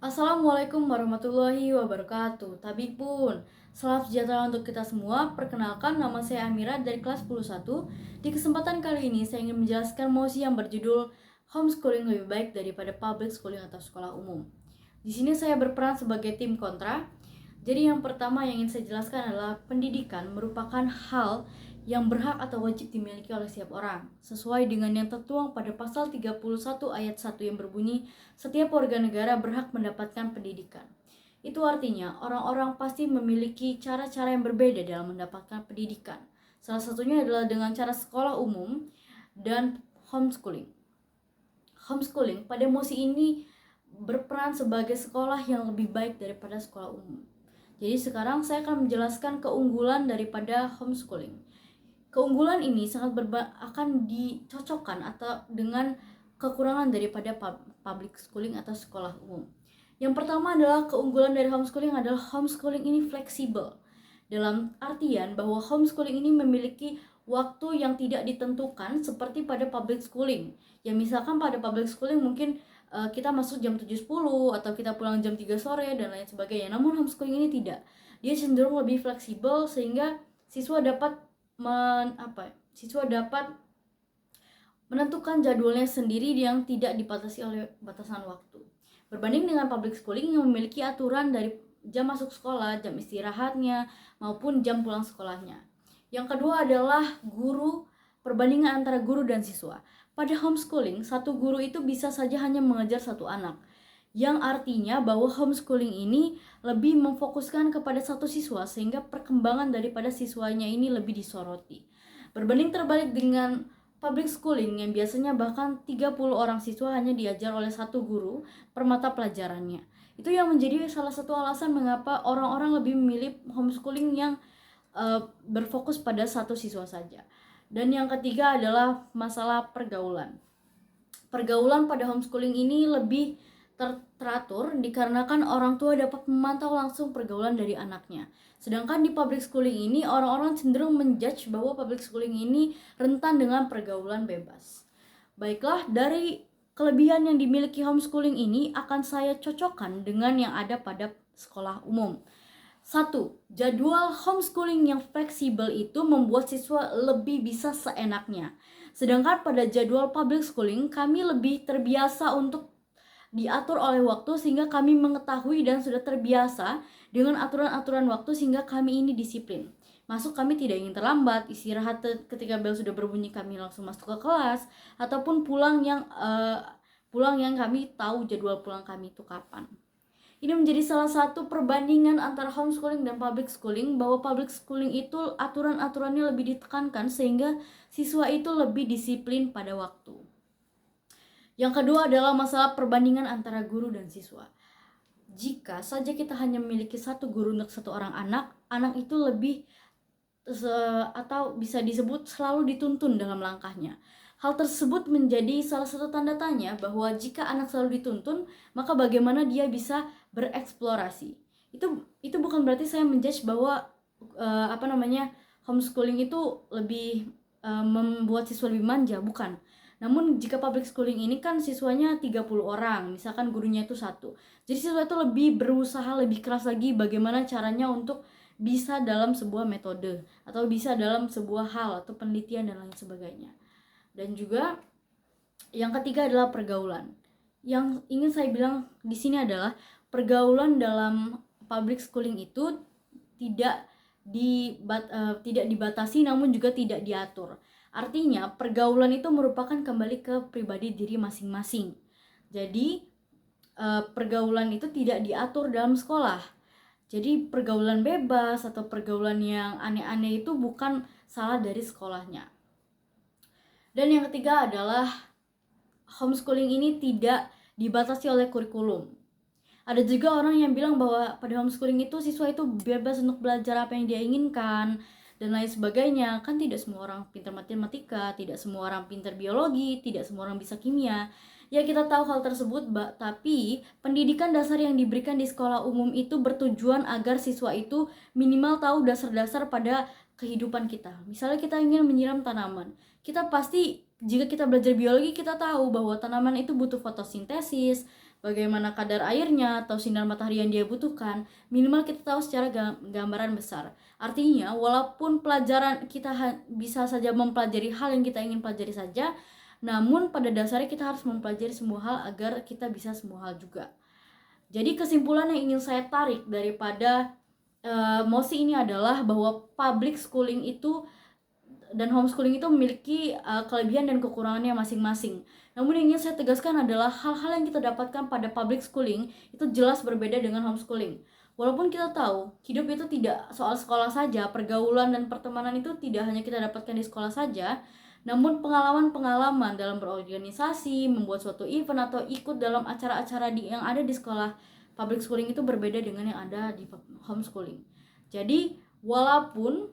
Assalamualaikum warahmatullahi wabarakatuh. Tabik pun, salam sejahtera untuk kita semua. Perkenalkan, nama saya Amira dari kelas 11. Di kesempatan kali ini saya ingin menjelaskan mosi yang berjudul Homeschooling lebih baik daripada public schooling atau sekolah umum. Di sini saya berperan sebagai tim kontra. Jadi yang pertama yang ingin saya jelaskan adalah pendidikan merupakan hal yang berhak atau wajib dimiliki oleh setiap orang, sesuai dengan yang tertuang pada pasal 31 ayat 1 yang berbunyi, setiap warga negara berhak mendapatkan pendidikan. Itu artinya orang-orang pasti memiliki cara-cara yang berbeda dalam mendapatkan pendidikan. Salah satunya adalah dengan cara sekolah umum dan homeschooling. Homeschooling pada mosi ini berperan sebagai sekolah yang lebih baik daripada sekolah umum. Jadi sekarang saya akan menjelaskan keunggulan daripada homeschooling. Keunggulan ini sangat akan dicocokkan atau dengan kekurangan daripada public schooling atau sekolah umum. Yang pertama adalah keunggulan dari homeschooling adalah homeschooling ini fleksibel. Dalam artian bahwa homeschooling ini memiliki waktu yang tidak ditentukan seperti pada public schooling. Ya misalkan pada public schooling mungkin kita masuk jam 7.10 atau kita pulang jam 3 sore dan lain sebagainya. Namun homeschooling ini tidak. Dia cenderung lebih fleksibel sehingga siswa dapat menentukan jadwalnya sendiri yang tidak dibatasi oleh batasan waktu. Berbanding dengan public schooling yang memiliki aturan dari jam masuk sekolah, jam istirahatnya, maupun jam pulang sekolahnya. Yang kedua adalah perbandingan antara guru dan siswa. Pada homeschooling, satu guru itu bisa saja hanya mengajar satu anak, yang artinya bahwa homeschooling ini lebih memfokuskan kepada satu siswa sehingga perkembangan daripada siswanya ini lebih disoroti. Berbanding terbalik dengan public schooling yang biasanya bahkan 30 orang siswa hanya diajar oleh satu guru per mata pelajarannya. Itu yang menjadi salah satu alasan mengapa orang-orang lebih memilih homeschooling yang berfokus pada satu siswa saja. Dan yang ketiga adalah masalah pergaulan. Pergaulan pada homeschooling ini lebih teratur dikarenakan orang tua dapat memantau langsung pergaulan dari anaknya. Sedangkan di public schooling ini orang-orang cenderung menjudge bahwa public schooling ini rentan dengan pergaulan bebas. Baiklah, dari kelebihan yang dimiliki homeschooling ini akan saya cocokkan dengan yang ada pada sekolah umum. 1. Jadwal homeschooling yang fleksibel itu membuat siswa lebih bisa seenaknya. Sedangkan pada jadwal public schooling kami lebih terbiasa untuk diatur oleh waktu sehingga kami mengetahui dan sudah terbiasa dengan aturan-aturan waktu sehingga kami ini disiplin. Masuk kami tidak ingin terlambat, istirahat ketika bel sudah berbunyi kami langsung masuk ke kelas, ataupun pulang yang kami tahu jadwal pulang kami itu kapan. Ini menjadi salah satu perbandingan antara homeschooling dan public schooling, bahwa public schooling itu aturan-aturannya lebih ditekankan sehingga siswa itu lebih disiplin pada waktu. Yang kedua adalah masalah perbandingan antara guru dan siswa. Jika saja kita hanya memiliki satu guru untuk satu orang anak, anak itu lebih atau bisa disebut selalu dituntun dalam langkahnya. Hal tersebut menjadi salah satu tanda tanya bahwa jika anak selalu dituntun, maka bagaimana dia bisa bereksplorasi. Itu bukan berarti saya menjudge bahwa homeschooling itu lebih membuat siswa lebih manja, bukan. Namun jika public schooling ini kan siswanya 30 orang, misalkan gurunya itu satu. Jadi siswa itu lebih berusaha lebih keras lagi bagaimana caranya untuk bisa dalam sebuah metode atau bisa dalam sebuah hal atau penelitian dan lain sebagainya. Dan juga yang ketiga adalah pergaulan. Yang ingin saya bilang di sini adalah pergaulan dalam public schooling itu tidak dibatasi namun juga tidak diatur. Artinya pergaulan itu merupakan kembali ke pribadi diri masing-masing. Jadi pergaulan itu tidak diatur dalam sekolah. Jadi pergaulan bebas atau pergaulan yang aneh-aneh itu bukan salah dari sekolahnya. Dan yang ketiga adalah homeschooling ini tidak dibatasi oleh kurikulum. Ada juga orang yang bilang bahwa pada homeschooling itu siswa itu bebas untuk belajar apa yang dia inginkan dan lain sebagainya. Kan tidak semua orang pintar matematika, tidak semua orang pintar biologi, tidak semua orang bisa kimia. Ya kita tahu hal tersebut, tapi pendidikan dasar yang diberikan di sekolah umum itu bertujuan agar siswa itu minimal tahu dasar-dasar pada kehidupan kita. Misalnya kita ingin menyiram tanaman, kita pasti jika kita belajar biologi kita tahu bahwa tanaman itu butuh fotosintesis, bagaimana kadar airnya atau sinar matahari yang dia butuhkan, minimal kita tahu secara gambaran besar. Artinya, walaupun pelajaran kita bisa saja mempelajari hal yang kita ingin pelajari saja, namun pada dasarnya kita harus mempelajari semua hal agar kita bisa semua hal juga. Jadi kesimpulan yang ingin saya tarik daripada mosi ini adalah bahwa public schooling itu dan homeschooling itu memiliki kelebihan dan kekurangannya masing-masing. Namun yang ingin saya tegaskan adalah hal-hal yang kita dapatkan pada public schooling itu jelas berbeda dengan homeschooling. Walaupun kita tahu hidup itu tidak soal sekolah saja, pergaulan dan pertemanan itu tidak hanya kita dapatkan di sekolah saja, namun pengalaman-pengalaman dalam berorganisasi, membuat suatu event atau ikut dalam acara-acara yang ada di sekolah public schooling itu berbeda dengan yang ada di homeschooling. Jadi walaupun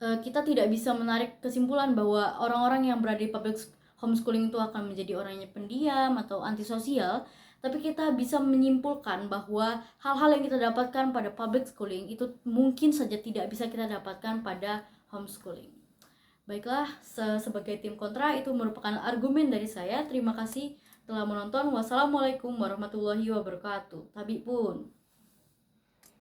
kita tidak bisa menarik kesimpulan bahwa orang-orang yang berada di public homeschooling itu akan menjadi orang yang pendiam atau antisosial, tapi kita bisa menyimpulkan bahwa hal-hal yang kita dapatkan pada public schooling itu mungkin saja tidak bisa kita dapatkan pada homeschooling. Baiklah, sebagai tim kontra itu merupakan argumen dari saya. Terima kasih telah menonton. Wassalamualaikum warahmatullahi wabarakatuh. Tabi pun.